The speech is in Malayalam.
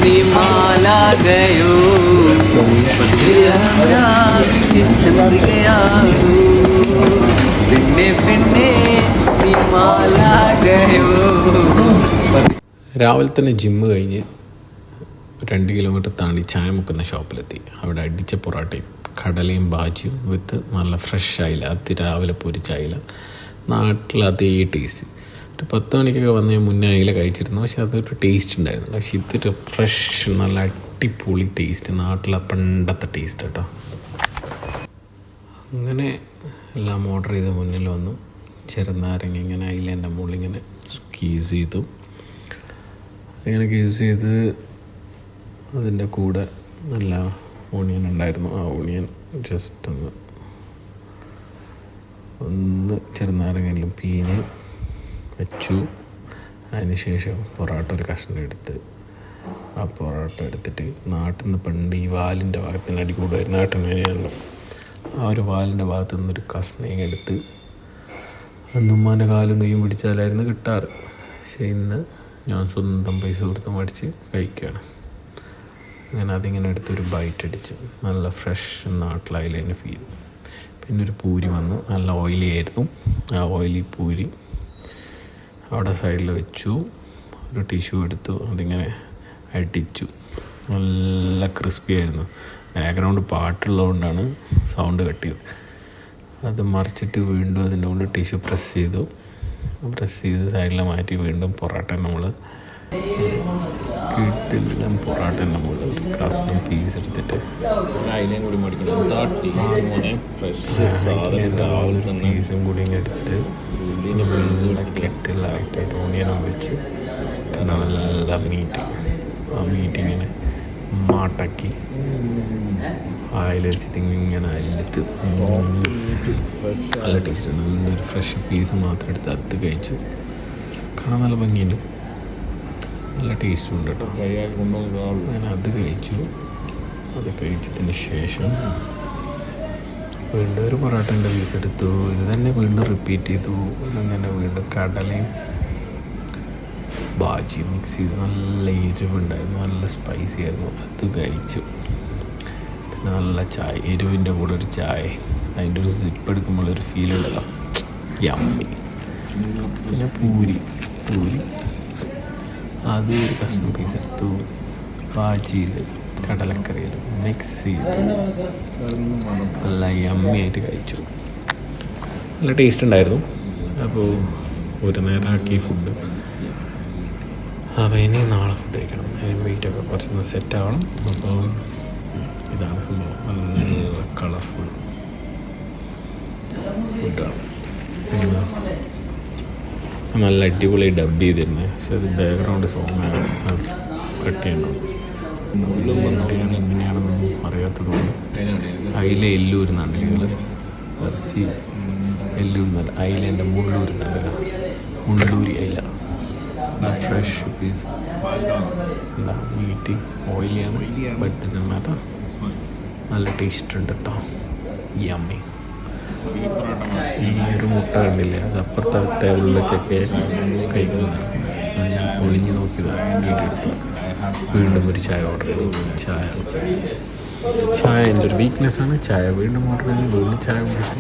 निमाला गयो പിന്നെ പിന്നെ നിമാല ഗയോ. രാവിലെ തന്നെ ജിമ്മ് കഴിഞ്ഞ് 2 കിലോമീറ്റർ താണ്ടി ചായ മുക്കുന്ന ഷോപ്പിലെത്തി. അവിടെ അടിച്ച പൊറോട്ടയും കടലയും ബാജിയും വിത്ത് നല്ല ഫ്രഷ് ആയില്ല. രാവിലെ പൊരിച്ച അയില, നാട്ടിൽ അതേ ടേസ്റ്റ്. ഒരു 10 മണിക്കൊക്കെ വന്ന് മുന്നേ അയില കഴിച്ചിരുന്നു, പക്ഷെ അതൊരു ടേസ്റ്റ് ഉണ്ടായിരുന്നു. പക്ഷെ ഇതൊരു ഫ്രഷ് നല്ല അടിപൊളി ടേസ്റ്റ്, നാട്ടിലെ പണ്ടത്തെ ടേസ്റ്റ് കേട്ടോ. അങ്ങനെ എല്ലാം ഓർഡർ ചെയ്ത് മുന്നിൽ വന്നു. ചെറുനാരങ്ങ ഇങ്ങനെ അയിലേൻ്റെ മുകളിൽ ഇങ്ങനെ സ്ക്വീസ് ചെയ്തു. അങ്ങനെ യൂസ് ചെയ്ത് അതിൻ്റെ കൂടെ നല്ല ഓണിയൻ ഉണ്ടായിരുന്നു. ആ ഓണിയൻ ജസ്റ്റ് ഒന്ന് ചെറുനാരങ്ങയിലും പിഴിഞ്ഞ് വെച്ചു. അതിന് ശേഷം പൊറോട്ട ഒരു കഷ്ണം എടുത്ത് ആ പൊറോട്ട എടുത്തിട്ട് നാട്ടിൽ നിന്ന് പണ്ട് ഈ വാലിൻ്റെ ഭാഗത്തിന് അടി കൂടുമായിരുന്നു. നാട്ടിനാണല്ലോ ആ ഒരു വാലിൻ്റെ ഭാഗത്തു നിന്നൊരു കഷ്ണം എടുത്ത് ഉമ്മാൻ്റെ കാലും കൈയും പിടിച്ചാലായിരുന്നു കിട്ടാറ്. പക്ഷേ ഇന്ന് ഞാൻ സ്വന്തം പൈസ കൊടുത്ത് മേടിച്ച് കഴിക്കുകയാണ്. അങ്ങനെ അതിങ്ങനെ എടുത്തൊരു ബൈറ്റ് അടിച്ച് നല്ല ഫ്രഷ് നാട്ടിലായില്ലേ ഫീൽ. പിന്നെ ഒരു പൂരി വന്നു, നല്ല ഓയിലി ആയിരുന്നു. ആ ഓയിലി പൂരി അവിടെ സൈഡിൽ വെച്ചു. ഒരു ടിഷ്യൂ എടുത്തു, അതിങ്ങനെ അടിച്ചു. നല്ല ക്രിസ്പി ആയിരുന്നു. ബാക്ക്ഗ്രൗണ്ട് പാട്ടുള്ളതുകൊണ്ടാണ് സൗണ്ട് കട്ടിയത്. അത് മറിച്ചിട്ട് വീണ്ടും അതിൻ്റെ കൊണ്ട് ടിഷ്യൂ പ്രസ് ചെയ്ത് സൈഡിൽ മാറ്റി വീണ്ടും പൊറോട്ട നമ്മൾ കിട്ടില്ല. പൊറോട്ട നമ്മൾ ഒരു കഷ്ണം പീസ് എടുത്തിട്ട് പീസും കൂടി എടുത്ത് കെട്ടിലായിട്ട് ഓണിയനും വെച്ച് നല്ല മീറ്റ്, ആ മീറ്റിങ്ങനെ മാട്ടാക്കി ആയിൽ വെച്ചിട്ട് ഇങ്ങനെ അല്ലെടുത്ത് നല്ല ടേസ്റ്റ് ഉണ്ട്. വീണ്ടും ഒരു ഫ്രഷ് പീസ് മാത്രം എടുത്ത് അത് കഴിച്ചു. കാണാൻ നല്ല ഭംഗിയുണ്ട്, നല്ല ടേസ്റ്റും ഉണ്ട് കേട്ടോ. അങ്ങനെ അത് കഴിച്ചു. അത് കഴിച്ചതിന് ശേഷം വീണ്ടും ഒരു പൊറോട്ടൻ്റെ പീസ് എടുത്തു. ഇത് തന്നെ വീണ്ടും റിപ്പീറ്റ് ചെയ്തു. അങ്ങനെ വീണ്ടും കടലയും ബാജി മിക്സ് ചെയ്ത് നല്ല എരിവുണ്ടായിരുന്നു, നല്ല സ്പൈസി ആയിരുന്നു. അത് കഴിച്ചു. പിന്നെ നല്ല ചായ, എരിവിൻ്റെ കൂടെ ഒരു ചായ, അതിൻ്റെ ഒരു സിപ്പ് എടുക്കുമ്പോഴൊരു ഫീൽ ഉണ്ടല്ലോ, യമ്മി. പിന്നെ പൂരി അത് ഒരു കഷ്ണം പീസ് എടുത്തു. ബാജിയിൽ കടലക്കറിയിൽ മിക്സ് ചെയ്ത് നല്ല യമ്മിയായിട്ട് കഴിച്ചു. നല്ല ടേസ്റ്റ് ഉണ്ടായിരുന്നു. അപ്പോൾ ഒരു നേരമാക്കി ഫുഡ്. അപ്പോൾ ഇനി നാളെ ഫുഡ് കഴിക്കണം. അതിന് വെയിറ്റൊക്കെ കുറച്ചൊന്ന് സെറ്റ് ആവണം. അപ്പോൾ ഇതാണ് സംഭവം. നല്ല കളർഫുൾ ഫുഡാണ്. നല്ല അടിപൊളി ഡബ് ചെയ്തിരുന്നത്, പക്ഷെ അത് ബാക്ക്ഗ്രൗണ്ട് സോങ്ങാണ്, അത് കട്ട് ചെയ്യണം. എവിടെയാണ് എങ്ങനെയാണെന്നൊന്നും അറിയാത്തതുകൊണ്ട് അയില എല്ലൂരുന്നാണ് നിങ്ങൾ ഇറച്ചി എല്ലൂരുന്നല്ല, അയിലേൻ്റെ മുള്ളൂരുന്നല്ല, മുള്ളൂരി അയില. ഫ്രഷ് പീസ് എന്താ മീറ്റ് ഓയിലിയാണ്, ബട്ട് മാറ്റം നല്ല ടേസ്റ്റ് ഉണ്ട് കേട്ടോ. യമ്മി. ഈ ഒരു മുട്ട കണ്ടില്ലേ, അത് അപ്പുറത്തെ ടേബിളിൽ വെച്ചൊക്കെ കഴിക്കുന്നതാണ്. അത് ഞാൻ ഒളിഞ്ഞ് നോക്കിയതാണ്, വീഡിയോ എടുത്തതാണ്. വീണ്ടും ഒരു ചായ ഓർഡർ ചെയ്തു. ചായ എൻ്റെ ഒരു വീക്ക്നെസ്സാണ്. ചായ വീണ്ടും ഓർഡർ ചെയ്തു. വീണ്ടും ചായ കുടിച്ചു.